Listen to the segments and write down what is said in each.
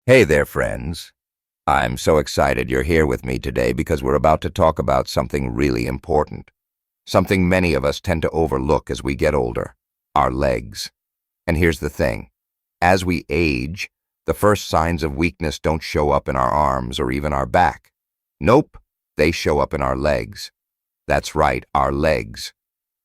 Hey there, friends. I'm so excited you're here with me today because we're about to talk about something really important. Something many of us tend to overlook as we get older: our legs. And here's the thing. As we age, the first signs of weakness don't show up in our arms or even our back. Nope, they show up in our legs. That's right, our legs.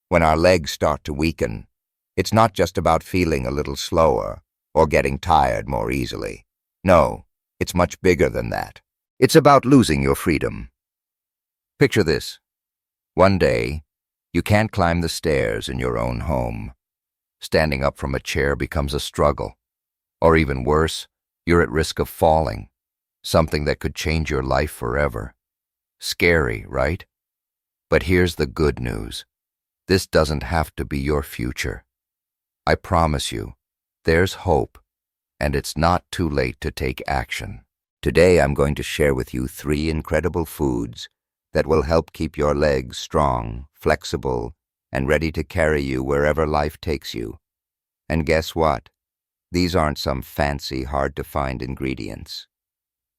When our legs start to weaken, it's not just about feeling a little slower or getting tired more easily. No, it's much bigger than that. It's about losing your freedom. Picture this. One day, you can't climb the stairs in your own home. Standing up from a chair becomes a struggle. Or even worse, you're at risk of falling, something that could change your life forever. Scary, right? But here's the good news. This doesn't have to be your future. I promise you, there's hope. And it's not too late to take action. Today I'm going to share with you 3 incredible foods that will help keep your legs strong, flexible, and ready to carry you wherever life takes you. And guess what? These aren't some fancy, hard-to-find ingredients.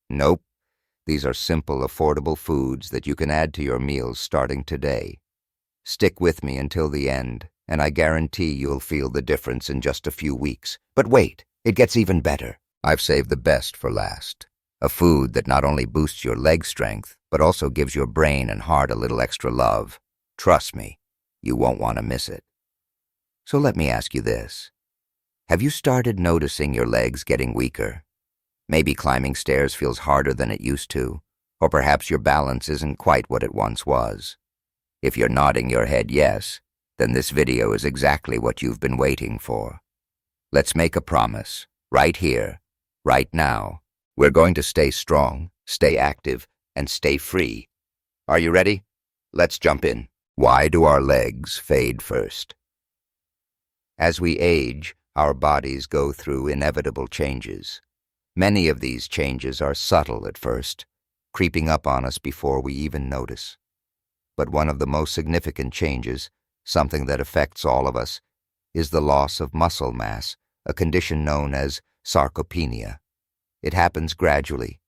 Nope, these are simple, affordable foods that you can add to your meals starting today. Stick with me until the end, and I guarantee you'll feel the difference in just a few weeks. But wait! It gets even better. I've saved the best for last. A food that not only boosts your leg strength, but also gives your brain and heart a little extra love. Trust me, you won't want to miss it. So let me ask you this. Have you started noticing your legs getting weaker? Maybe climbing stairs feels harder than it used to, or perhaps your balance isn't quite what it once was. If you're nodding your head yes, then this video is exactly what you've been waiting for. Let's make a promise, right here, right now. We're going to stay strong, stay active, and stay free. Are you ready? Let's jump in. Why do our legs fade first? As we age, our bodies go through inevitable changes. Many of these changes are subtle at first, creeping up on us before we even notice. But one of the most significant changes, something that affects all of us, is the loss of muscle mass, a condition known as sarcopenia. It happens gradually,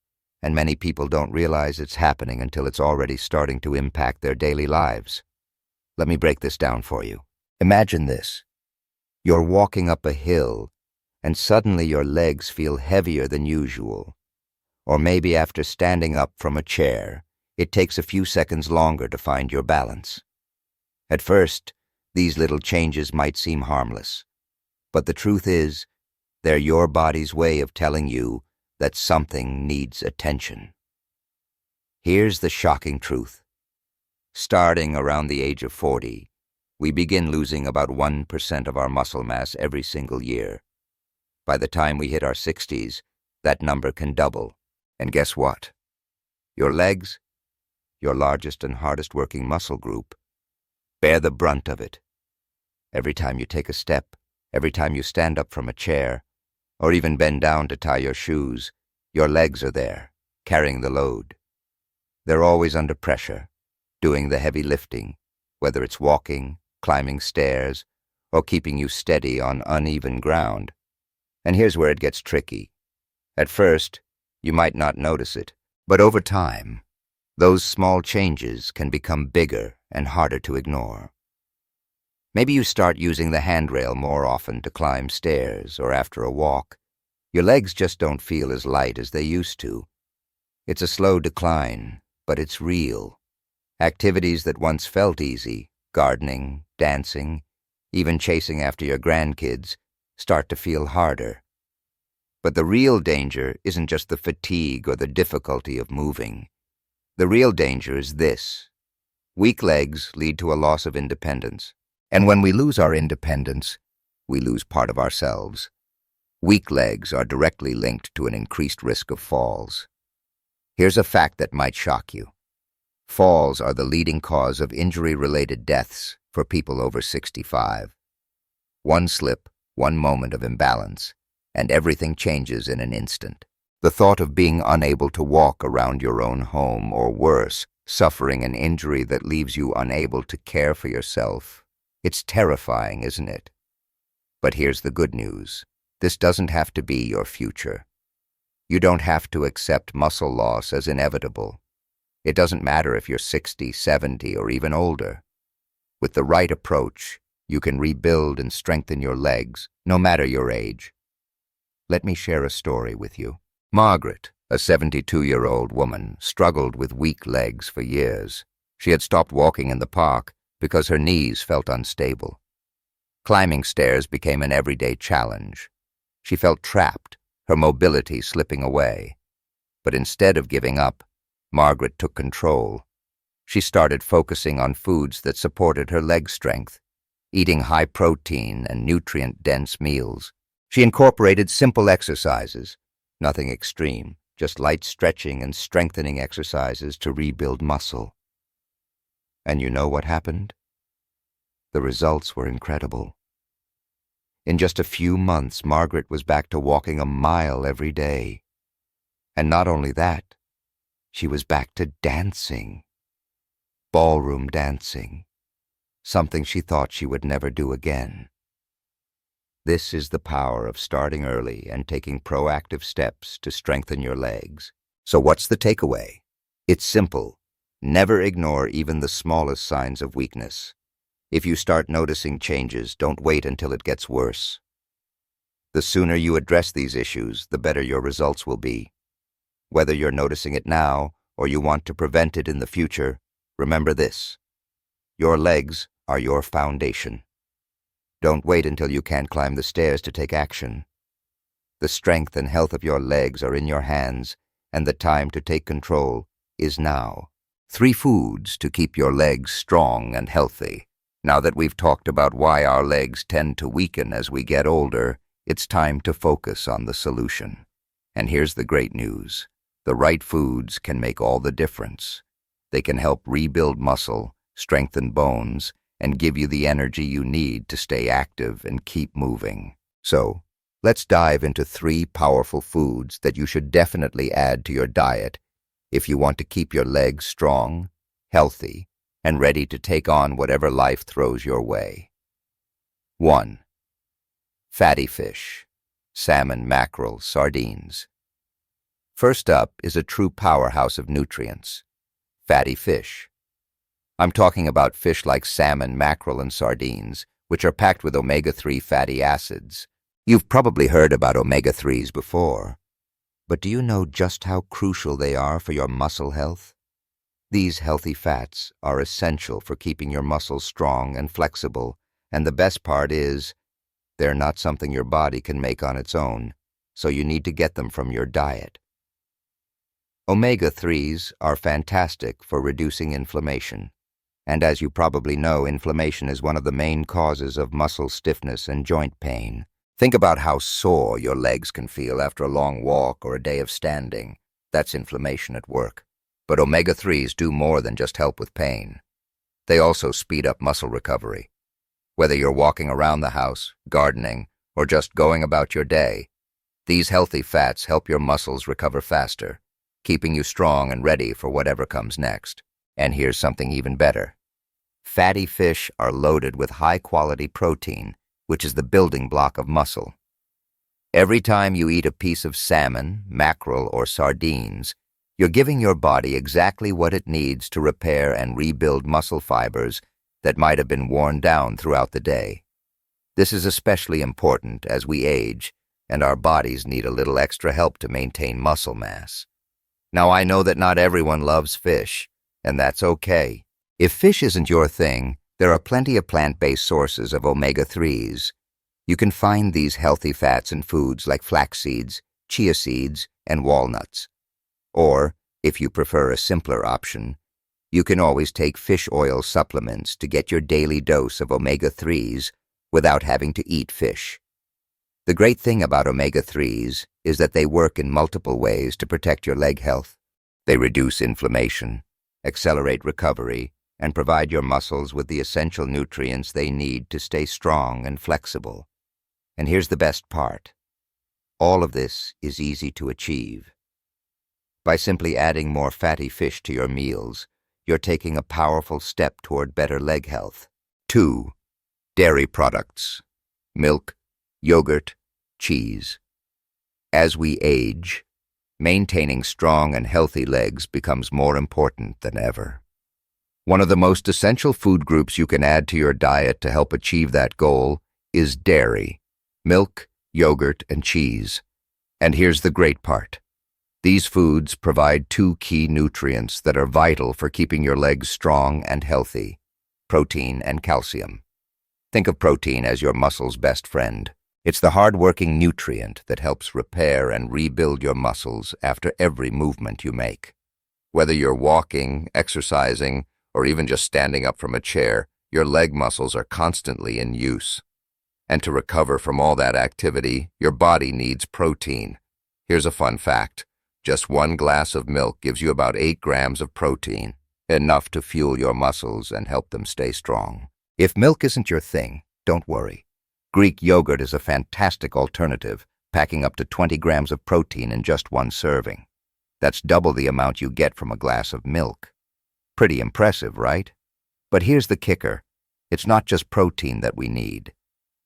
and many people don't realize it's happening until it's already starting to impact their daily lives. Let me break this down for you. Imagine this. You're walking up a hill, and suddenly your legs feel heavier than usual. Or maybe after standing up from a chair, it takes a few seconds longer to find your balance. At first, these little changes might seem harmless. But the truth is, they're your body's way of telling you that something needs attention. Here's the shocking truth. Starting around the age of 40, we begin losing about 1% of our muscle mass every single year. By the time we hit our 60s, that number can double. And guess what? Your legs, your largest and hardest working muscle group, bear the brunt of it. Every time you take a step, every time you stand up from a chair, or even bend down to tie your shoes, your legs are there, carrying the load. They're always under pressure, doing the heavy lifting, whether it's walking, climbing stairs, or keeping you steady on uneven ground. And here's where it gets tricky. At first, you might not notice it, but over time, those small changes can become bigger and harder to ignore. Maybe you start using the handrail more often to climb stairs or after a walk. Your legs just don't feel as light as they used to. It's a slow decline, but it's real. Activities that once felt easy, gardening, dancing, even chasing after your grandkids, start to feel harder. But the real danger isn't just the fatigue or the difficulty of moving. The real danger is this. Weak legs lead to a loss of independence. And when we lose our independence, we lose part of ourselves. Weak legs are directly linked to an increased risk of falls. Here's a fact that might shock you. Falls are the leading cause of injury-related deaths for people over 65. One slip, one moment of imbalance, and everything changes in an instant. The thought of being unable to walk around your own home, or worse, suffering an injury that leaves you unable to care for yourself, it's terrifying, isn't it? But here's the good news. This doesn't have to be your future. You don't have to accept muscle loss as inevitable. It doesn't matter if you're 60, 70, or even older. With the right approach, you can rebuild and strengthen your legs, no matter your age. Let me share a story with you. Margaret, a 72-year-old woman, struggled with weak legs for years. She had stopped walking in the park because her knees felt unstable. Climbing stairs became an everyday challenge. She felt trapped, her mobility slipping away. But instead of giving up, Margaret took control. She started focusing on foods that supported her leg strength, eating high-protein and nutrient-dense meals. She incorporated simple exercises, nothing extreme, just light stretching and strengthening exercises to rebuild muscle. And you know what happened? The results were incredible. In just a few months, Margaret was back to walking a mile every day. And not only that, she was back to dancing. Ballroom dancing. Something she thought she would never do again. This is the power of starting early and taking proactive steps to strengthen your legs. So what's the takeaway? It's simple. Never ignore even the smallest signs of weakness. If you start noticing changes, don't wait until it gets worse. The sooner you address these issues, the better your results will be. Whether you're noticing it now or you want to prevent it in the future, remember this. Your legs are your foundation. Don't wait until you can't climb the stairs to take action. The strength and health of your legs are in your hands, and the time to take control is now. 3 foods to keep your legs strong and healthy. Now that we've talked about why our legs tend to weaken as we get older, it's time to focus on the solution. And here's the great news. The right foods can make all the difference. They can help rebuild muscle, strengthen bones, and give you the energy you need to stay active and keep moving. So, let's dive into 3 powerful foods that you should definitely add to your diet if you want to keep your legs strong, healthy, and ready to take on whatever life throws your way. 1. Fatty fish. Salmon, mackerel, sardines. First up is a true powerhouse of nutrients. Fatty fish. I'm talking about fish like salmon, mackerel, and sardines, which are packed with omega-3 fatty acids. You've probably heard about omega-3s before, but do you know just how crucial they are for your muscle health? These healthy fats are essential for keeping your muscles strong and flexible, and the best part is, they're not something your body can make on its own, so you need to get them from your diet. Omega-3s are fantastic for reducing inflammation, and as you probably know, inflammation is one of the main causes of muscle stiffness and joint pain. Think about how sore your legs can feel after a long walk or a day of standing. That's inflammation at work. But omega-3s do more than just help with pain. They also speed up muscle recovery. Whether you're walking around the house, gardening, or just going about your day, these healthy fats help your muscles recover faster, keeping you strong and ready for whatever comes next. And here's something even better. Fatty fish are loaded with high-quality protein, which is the building block of muscle. Every time you eat a piece of salmon, mackerel, or sardines, you're giving your body exactly what it needs to repair and rebuild muscle fibers that might have been worn down throughout the day. This is especially important as we age, and our bodies need a little extra help to maintain muscle mass. Now, I know that not everyone loves fish, and that's okay. If fish isn't your thing, there are plenty of plant-based sources of omega-3s. You can find these healthy fats in foods like flax seeds, chia seeds, and walnuts. Or, if you prefer a simpler option, you can always take fish oil supplements to get your daily dose of omega-3s without having to eat fish. The great thing about omega-3s is that they work in multiple ways to protect your leg health. They reduce inflammation, accelerate recovery, and provide your muscles with the essential nutrients they need to stay strong and flexible. And here's the best part. All of this is easy to achieve. By simply adding more fatty fish to your meals, you're taking a powerful step toward better leg health. 2. Dairy products. Milk, yogurt, cheese. As we age, maintaining strong and healthy legs becomes more important than ever. One of the most essential food groups you can add to your diet to help achieve that goal is dairy, milk, yogurt, and cheese. And here's the great part. These foods provide two key nutrients that are vital for keeping your legs strong and healthy: protein and calcium. Think of protein as your muscle's best friend. It's the hard-working nutrient that helps repair and rebuild your muscles after every movement you make. Whether you're walking, exercising, or even just standing up from a chair, your leg muscles are constantly in use. And to recover from all that activity, your body needs protein. Here's a fun fact. Just 1 glass of milk gives you about 8 grams of protein, enough to fuel your muscles and help them stay strong. If milk isn't your thing, don't worry. Greek yogurt is a fantastic alternative, packing up to 20 grams of protein in just 1 serving. That's double the amount you get from a glass of milk. Pretty impressive, right? But here's the kicker. It's not just protein that we need.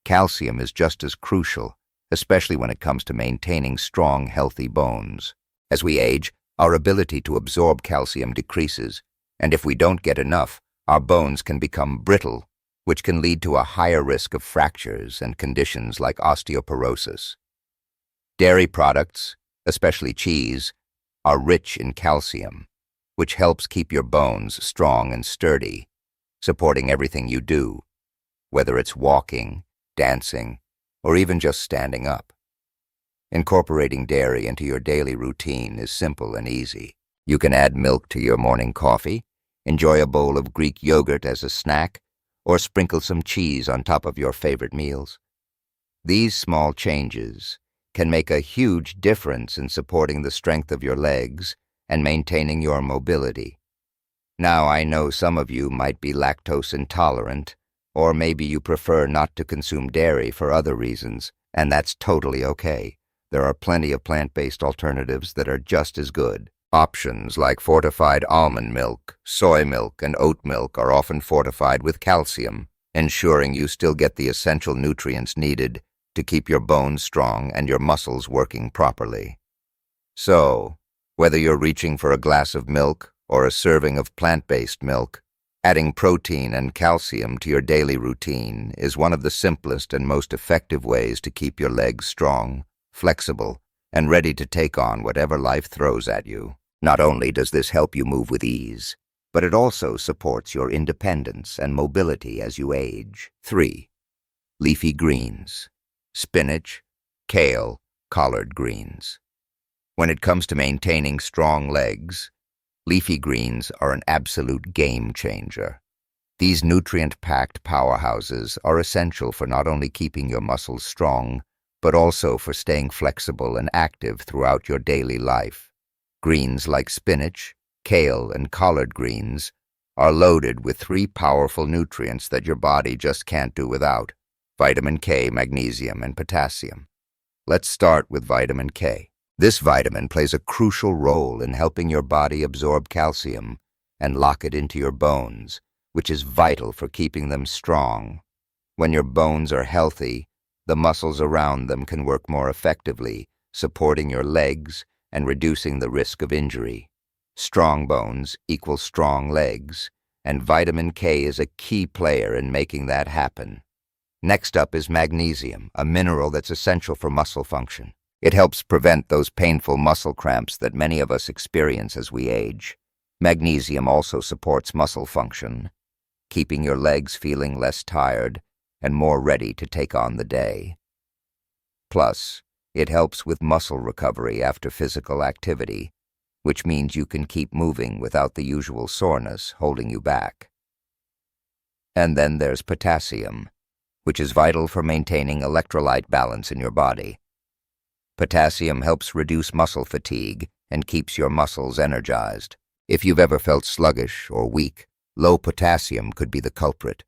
Calcium is just as crucial, especially when it comes to maintaining strong, healthy bones. As we age, our ability to absorb calcium decreases, and if we don't get enough, our bones can become brittle, which can lead to a higher risk of fractures and conditions like osteoporosis. Dairy products, especially cheese, are rich in calcium, which helps keep your bones strong and sturdy, supporting everything you do, whether it's walking, dancing, or even just standing up. Incorporating dairy into your daily routine is simple and easy. You can add milk to your morning coffee, enjoy a bowl of Greek yogurt as a snack, or sprinkle some cheese on top of your favorite meals. These small changes can make a huge difference in supporting the strength of your legs and maintaining your mobility. Now, I know some of you might be lactose intolerant, or maybe you prefer not to consume dairy for other reasons, and that's totally okay. There are plenty of plant-based alternatives that are just as good. Options like fortified almond milk, soy milk, and oat milk are often fortified with calcium, ensuring you still get the essential nutrients needed to keep your bones strong and your muscles working properly. So, whether you're reaching for a glass of milk or a serving of plant-based milk, adding protein and calcium to your daily routine is one of the simplest and most effective ways to keep your legs strong, flexible, and ready to take on whatever life throws at you. Not only does this help you move with ease, but it also supports your independence and mobility as you age. 3. Leafy greens. Spinach, kale, collard greens. When it comes to maintaining strong legs, leafy greens are an absolute game changer. These nutrient-packed powerhouses are essential for not only keeping your muscles strong, but also for staying flexible and active throughout your daily life. Greens like spinach, kale, and collard greens are loaded with 3 powerful nutrients that your body just can't do without: vitamin K, magnesium, and potassium. Let's start with vitamin K. This vitamin plays a crucial role in helping your body absorb calcium and lock it into your bones, which is vital for keeping them strong. When your bones are healthy, the muscles around them can work more effectively, supporting your legs and reducing the risk of injury. Strong bones equal strong legs, and vitamin K is a key player in making that happen. Next up is magnesium, a mineral that's essential for muscle function. It helps prevent those painful muscle cramps that many of us experience as we age. Magnesium also supports muscle function, keeping your legs feeling less tired and more ready to take on the day. Plus, it helps with muscle recovery after physical activity, which means you can keep moving without the usual soreness holding you back. And then there's potassium, which is vital for maintaining electrolyte balance in your body. Potassium helps reduce muscle fatigue and keeps your muscles energized. If you've ever felt sluggish or weak, low potassium could be the culprit.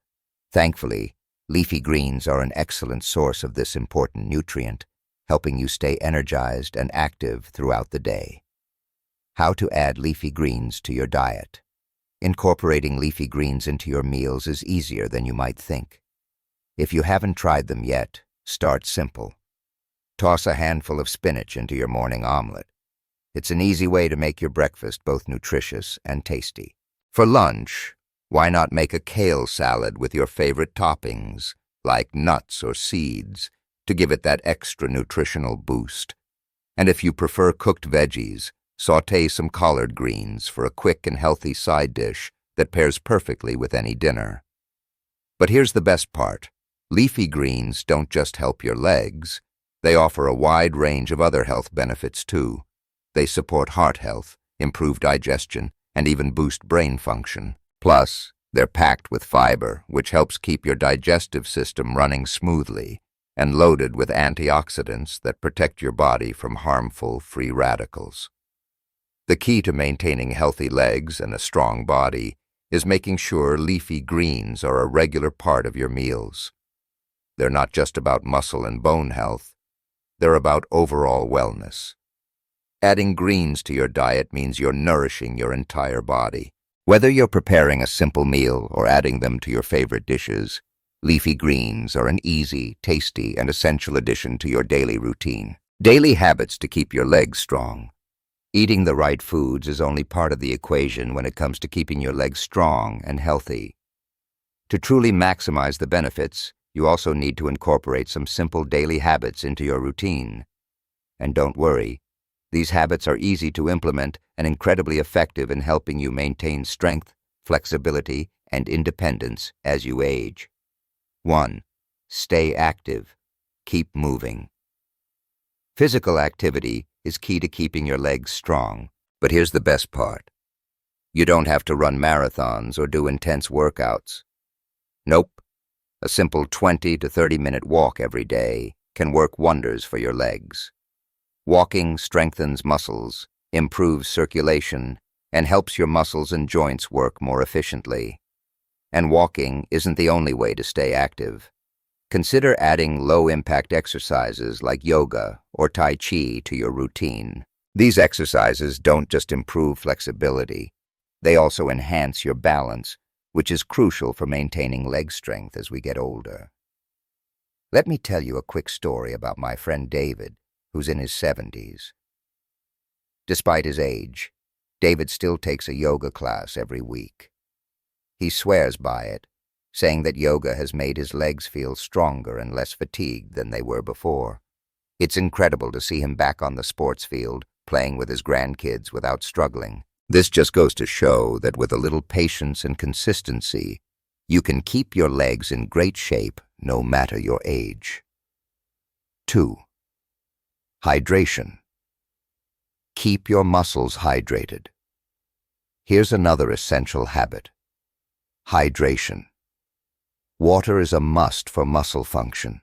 Thankfully, leafy greens are an excellent source of this important nutrient, helping you stay energized and active throughout the day. How to add leafy greens to your diet. Incorporating leafy greens into your meals is easier than you might think. If you haven't tried them yet, start simple. Toss a handful of spinach into your morning omelet. It's an easy way to make your breakfast both nutritious and tasty. For lunch, why not make a kale salad with your favorite toppings, like nuts or seeds, to give it that extra nutritional boost? And if you prefer cooked veggies, sauté some collard greens for a quick and healthy side dish that pairs perfectly with any dinner. But here's the best part. Leafy greens don't just help your legs. They offer a wide range of other health benefits too. They support heart health, improve digestion, and even boost brain function. Plus, they're packed with fiber, which helps keep your digestive system running smoothly, and loaded with antioxidants that protect your body from harmful free radicals. The key to maintaining healthy legs and a strong body is making sure leafy greens are a regular part of your meals. They're not just about muscle and bone health, they're about overall wellness. Adding greens to your diet means you're nourishing your entire body. Whether you're preparing a simple meal or adding them to your favorite dishes, leafy greens are an easy, tasty, and essential addition to your daily routine. Daily habits to keep your legs strong. Eating the right foods is only part of the equation when it comes to keeping your legs strong and healthy. To truly maximize the benefits, you also need to incorporate some simple daily habits into your routine. And don't worry, these habits are easy to implement and incredibly effective in helping you maintain strength, flexibility, and independence as you age. 1. Stay active. Keep moving. Physical activity is key to keeping your legs strong. But here's the best part. You don't have to run marathons or do intense workouts. Nope. A simple 20 to 30-minute walk every day can work wonders for your legs. Walking strengthens muscles, improves circulation, and helps your muscles and joints work more efficiently. And walking isn't the only way to stay active. Consider adding low-impact exercises like yoga or Tai Chi to your routine. These exercises don't just improve flexibility, they also enhance your balance, which is crucial for maintaining leg strength as we get older. Let me tell you a quick story about my friend David, who's in his 70s. Despite his age, David still takes a yoga class every week. He swears by it, saying that yoga has made his legs feel stronger and less fatigued than they were before. It's incredible to see him back on the sports field, playing with his grandkids without struggling. This just goes to show that with a little patience and consistency, you can keep your legs in great shape no matter your age. 2. Hydration. Keep your muscles hydrated. Here's another essential habit. Hydration. Water is a must for muscle function.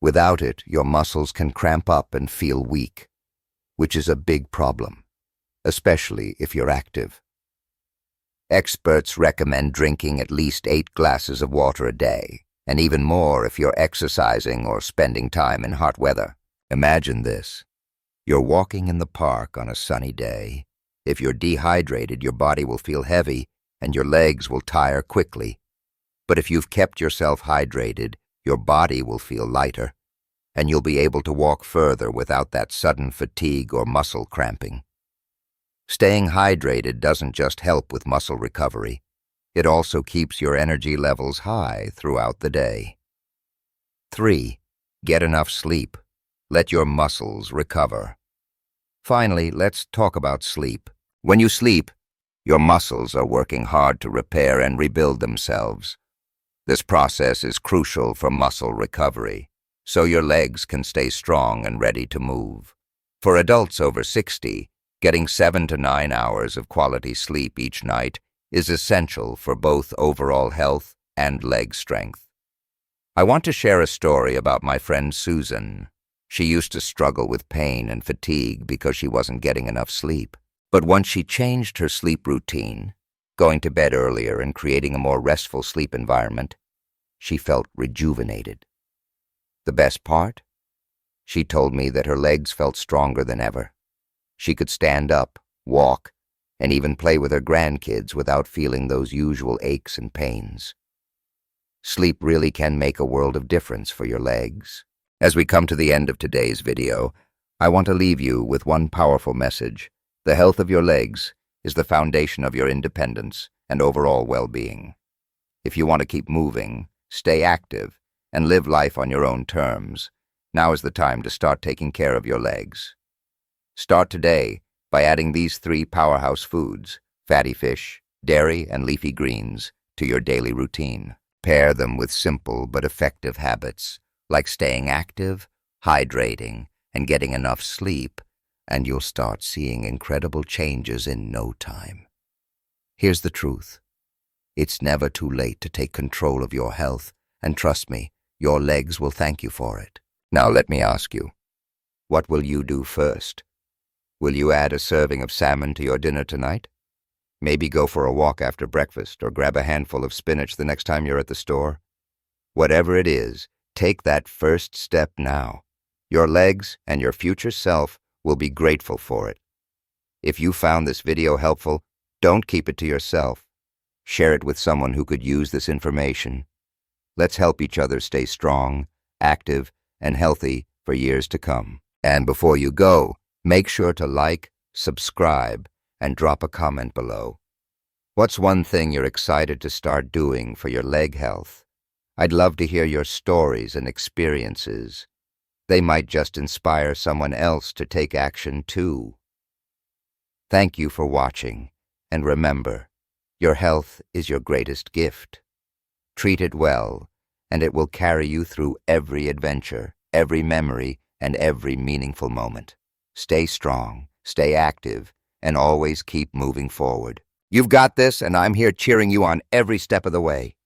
Without it, your muscles can cramp up and feel weak, which is a big problem, especially if you're active. Experts recommend drinking at least 8 glasses of water a day, and even more if you're exercising or spending time in hot weather. Imagine this. You're walking in the park on a sunny day. If you're dehydrated, your body will feel heavy and your legs will tire quickly. But if you've kept yourself hydrated, your body will feel lighter, and you'll be able to walk further without that sudden fatigue or muscle cramping. Staying hydrated doesn't just help with muscle recovery, it also keeps your energy levels high throughout the day. 3. Get enough sleep. Let your muscles recover. Finally, let's talk about sleep. When you sleep, your muscles are working hard to repair and rebuild themselves. This process is crucial for muscle recovery, so your legs can stay strong and ready to move. For adults over 60, getting 7 to 9 hours of quality sleep each night is essential for both overall health and leg strength. I want to share a story about my friend Susan. She used to struggle with pain and fatigue because she wasn't getting enough sleep. But once she changed her sleep routine, going to bed earlier and creating a more restful sleep environment, she felt rejuvenated. The best part? She told me that her legs felt stronger than ever. She could stand up, walk, and even play with her grandkids without feeling those usual aches and pains. Sleep really can make a world of difference for your legs. As we come to the end of today's video, I want to leave you with one powerful message. The health of your legs is the foundation of your independence and overall well-being. If you want to keep moving, stay active, and live life on your own terms, now is the time to start taking care of your legs. Start today by adding these 3 powerhouse foods, fatty fish, dairy, and leafy greens, to your daily routine. Pair them with simple but effective habits, like staying active, hydrating, and getting enough sleep, and you'll start seeing incredible changes in no time. Here's the truth. It's never too late to take control of your health, and trust me, your legs will thank you for it. Now let me ask you, what will you do first? Will you add a serving of salmon to your dinner tonight? Maybe go for a walk after breakfast or grab a handful of spinach the next time you're at the store? Whatever it is, take that first step now. Your legs and your future self will be grateful for it. If you found this video helpful, don't keep it to yourself. Share it with someone who could use this information. Let's help each other stay strong, active, and healthy for years to come. And before you go, make sure to like, subscribe, and drop a comment below. What's one thing you're excited to start doing for your leg health? I'd love to hear your stories and experiences. They might just inspire someone else to take action too. Thank you for watching, and remember, your health is your greatest gift. Treat it well, and it will carry you through every adventure, every memory, and every meaningful moment. Stay strong, stay active, and always keep moving forward. You've got this, and I'm here cheering you on every step of the way.